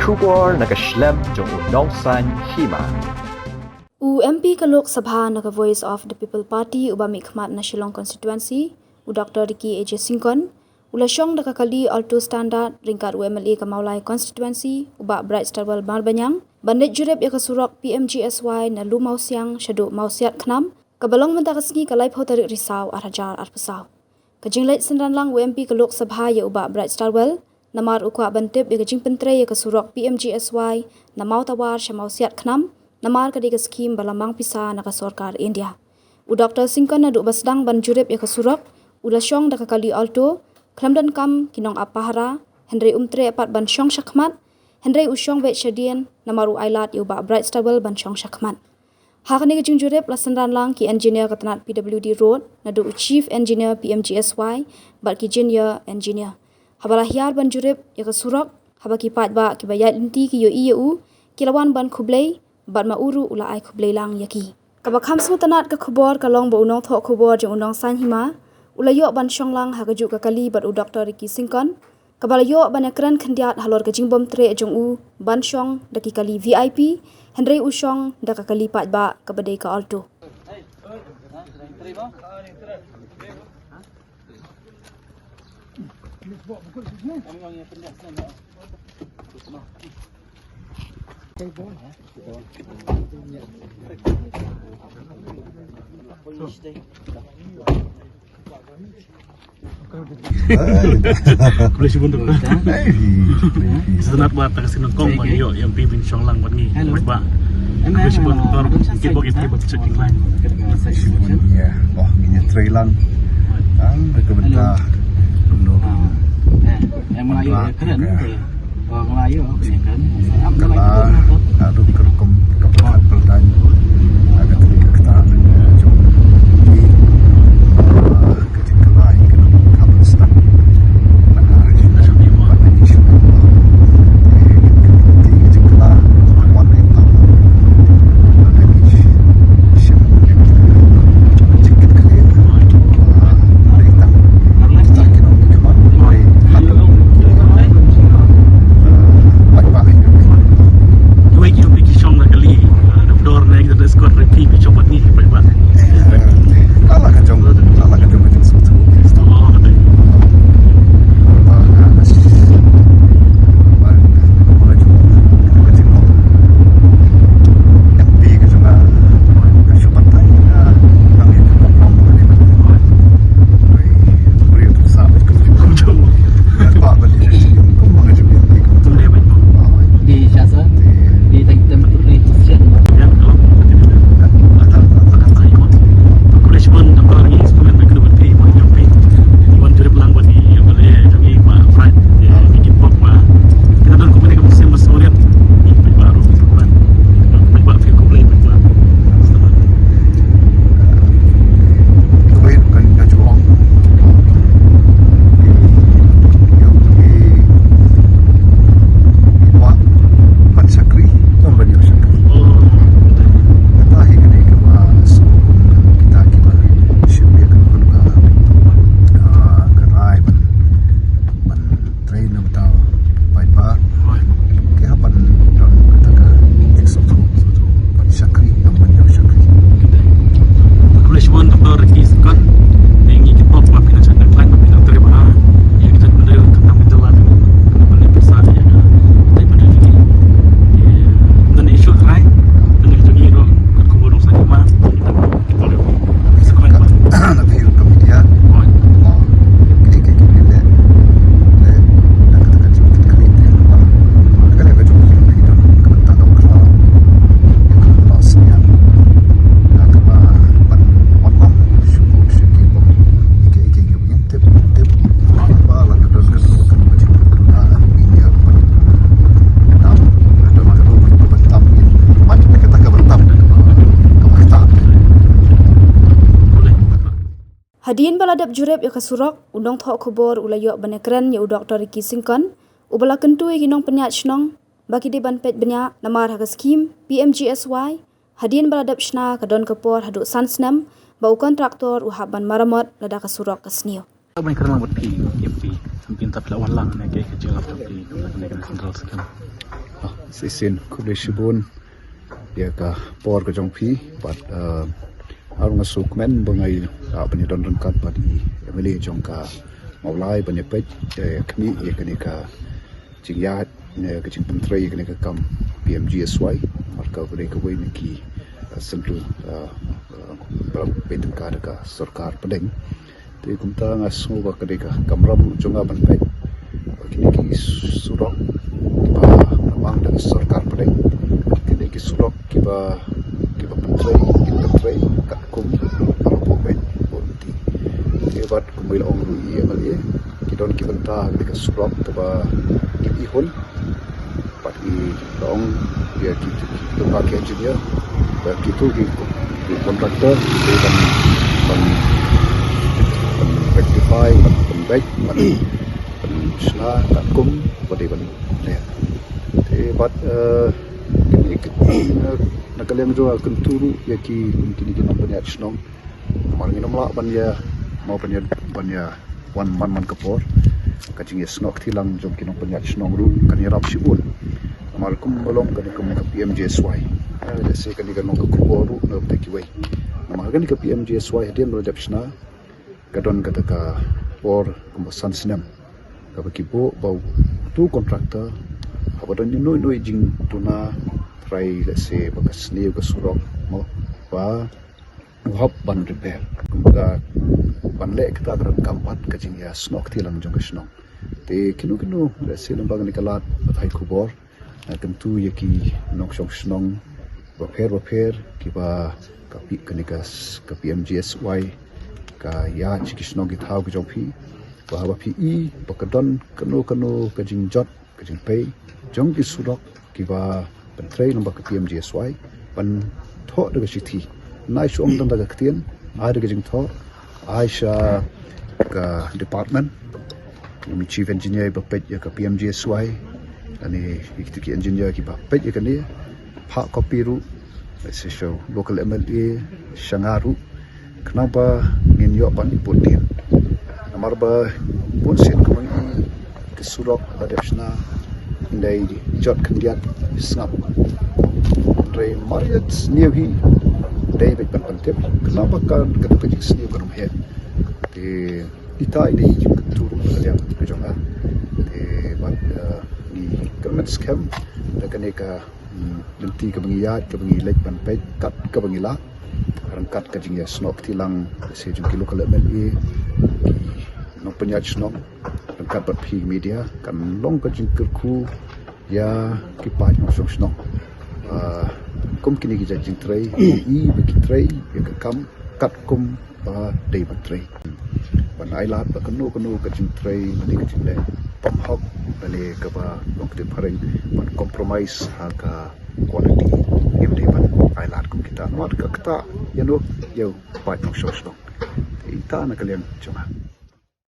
Shubor nakaslem jong unong san Hima. MP ka Lok Sabha naka Voice of the People Party uba mikmat na Shillong constituency u Dr. Syngkon ula Shong nakakali Alto standard ringkat UMLA ka Maulai constituency uba Bright Starwell Marbanyang bandit Jurip ya ka Surok Pmgsy na lu Mawsiang syadu Mawsiatkhnam kabalong mentakasngi ka Leit tarik risau arhajar arpesau kajing Leit senran lang MP ka Lok Sabha ya uba Bright Starwell namar ukwa bantip ya kajing pentre ya ka Surok Pmgsy na Mautawar sya Mawsiatkhnam namar ka diga skim balamang pisa naka sorkar India. U Dr. Syngkon na duk basdang ban Jurip ya ka Surok ula Shong daka kali Alto klamdan kam kinong apahara Henry umtre apat ban Shong Shakmat Henry usyong vet syadien namaru ailat ya uba Bright Starwell ban Shong Shakmat. Hakani kajing Jurip lasanran lang ki engineer katanat PWD road na duk chief engineer Pmgsy bat ki junior engineer. Habala hiar ban Jurip ya ka Surok habaki pat ba ki bayat inti ki yo iu kilawan ban Kublai bat mauru ula ai Kublai lang yaki. Kabak hamsu tanat ka khubor kalong ba unong thok khubor jeng unong san Hima ula yo ban Shong lang hakajuk ka kali bat u Dr. Syngkon kabala yo ban ekran khandiat halor ka jingbom tre jeng u ban Shong daki kali VIP Henry u Shong daka kali pat ba ka badai ka Alto. Boleh sibun tu. Senat buat tak kesini kong bagi yo yang pimpin Shong lang buat ni. Ba. Boleh sibun kor kita buat cek lain. Ya, wah ini trailan. Mereka benda. Yang Melayu keren. Orang Melayu keren. Kalau ada kerukum kepahat peldan agak tinggal ketan jom di kecil kelai kena kabel stak nah jadi mana ni sih di kecil kelai wan itu ada ni sih sedikit kali ada hitam tak kena kemana mulai ada baik-baik Dua kilo pergi Shong nak kali. Dor naik dari skor repi pergi coba ni baik-baik. Lala kacang susu. Oh, ada. Hadiin baladap Jurip ya ka Surok undang thok khubor ulayok banekran ya u Dr. Syngkon ubala kentu ginong penyat Shnong baki di ban pet benya namar ha skim Pmgsy hadiin baladap shna ka don kapor haduk sansnam bau kontraktor u haban maramot lada ka Surok ka snio. Abang kerana buat pi, MP, mungkin tak pelak walang nak kecil atau pi, nak kena sentral sekian. sisin kulishibun ya ka por ka jongpi but arung asuk men bangai bani don kat padi emeli jong ka maulai bani pej kmi ya kani ka jingyat ne ka jingpun trai kani ka kam Pmgsy marka bani ka wei ki sentu betul ka sarkar pedeng te kumta ngasu ba kani ka kamram jonga ban pej kini ki surok ba namang dari sarkar pedeng kini ki surok kiba pentrai kat kum parapo ben bonti hebat kumil ong rui amalie kidon kibanta ka surok ba ki ihon pat i dong dia ki pakai engineer ba kitu ki kontraktor ban rectify ban baik ban sna kat kum pada ban hebat nakalem jo kenturu yaki kini namanya Shong marang nomla banya mau banya wan man kapor kacing snok tilang jom kini namanya Shong ru kan yarap sibun amalkum bolong kan Pmgsy se kan kan nong ko ru no takiwai amal kan Pmgsy hadian ro japsna kadon kata ka por kumbasan sinam ka bakibo bau tu kontraktor abadon no jing tuna try let's say bagas new ke surok mo ba hop ban repair kumbaga ban le kita agar kampat kajing ya snok tilang jong snok te kinu let's say lembaga nikalat bathai kubor tentu yaki nok shong snong repair kiba kapi kanikas ka Pmgsy ka ya chikisnong githau ke jongpi ba pi bakadon kanu kajing jot kajing pay jong ki surok kiba pentrai nombor ke Pmgsy pan tho de sithi nai shong dang da ktien ai de jing tho aisha ka department mi chief engineer ba pet ya ka Pmgsy ani ikti engineer ki ba pet ya kani pha copy ru se show local MLA shangaru kenapa ngin yo pan iputin namar ba pun sen ko ngi ke surok adapsna indai jot kendiat snap Andre Mariat Snewi David Pantip kenapa kan kata kecil Snewi kan he ita ini juga turun yang kejongan ni government scam dan ka nanti ke bangiyat ke bangilek ban pej kat ke bangila rangkat ke jingya snok tilang se jung kilo kala MLA no penyat snok rangkat bat phi media kan long ke jing kerku ya kipai no snok kum kini ki jing trai beki trai ya kam kat kum ba dei ban trai ban ailat ba kanu ke jing trai mani ke jing le pam hok bale ka ba long te pareng ban compromise ha ka quality em dei ban ailat kum kita no ka kata ya no yo pai no snok ita na kalian cuma